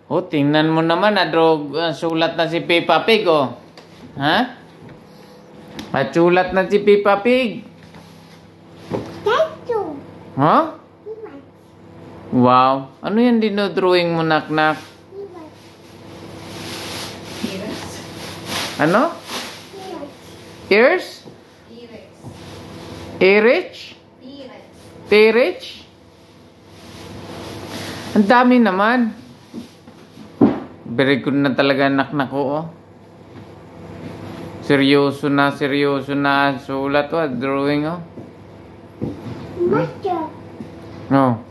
Oh, tingnan mo naman, sulat na si Peppa Pig, oh. Ha? At sulat na si Peppa Pig. Huh? Wow. Ano yan dinodrawing mo, nak-nak? Ano? Ears? T-Rex? T-Rex? Ang dami naman. Very good na talaga, nak-nak ko, oh. Seryoso na sulat, oh. Drawing, oh. No.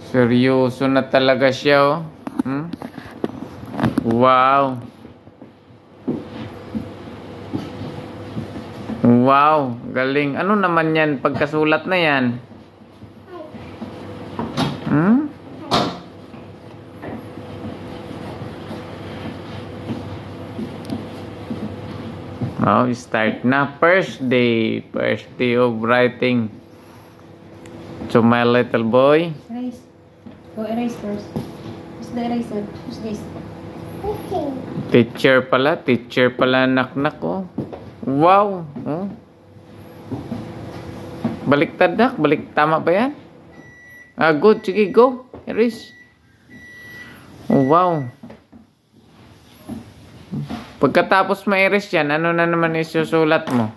Seryoso na talaga siya, oh. Wow. Wow, galing. Ano naman yan pagkasulat na yan? Oh, start na. First day of writing. So my little boy. Erase. Go erase first. Who's the eraser? Who's this? Teacher pala, nak-nak, oh. Wow. Oh. Baliktad, nak. Tama ba yan? Good. Sige, go. Erase. Oh, wow. Pagkatapos ma-erase yan, ano na naman isusulat mo?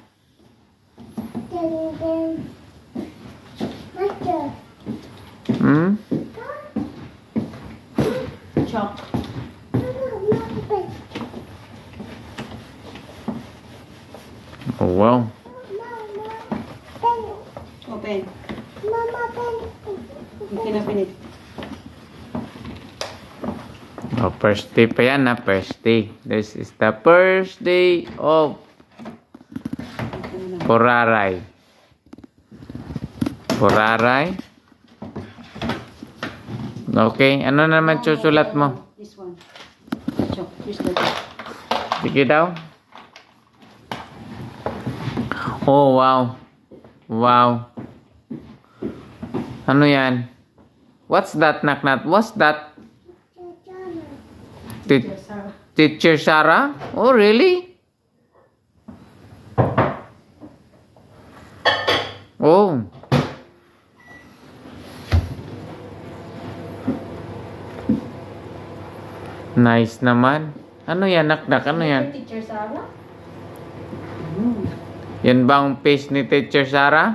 Chalk. Oh, wow. Open. Okay na pinit. Oh, first day pa yan, ha? First day. This is the first day of Poraray. Okay, ano naman susulat mo? This one. Chalk. Use the chalk. Sige daw. Oh, wow. Wow. Ano yan? What's that, nak-nak? What's that? Teacher Sarah? Oh, really? Oh. Nice naman. Ano yan, nak-nak? Ano yan? Teacher Sarah? Yan ba ang face ni Teacher Sarah?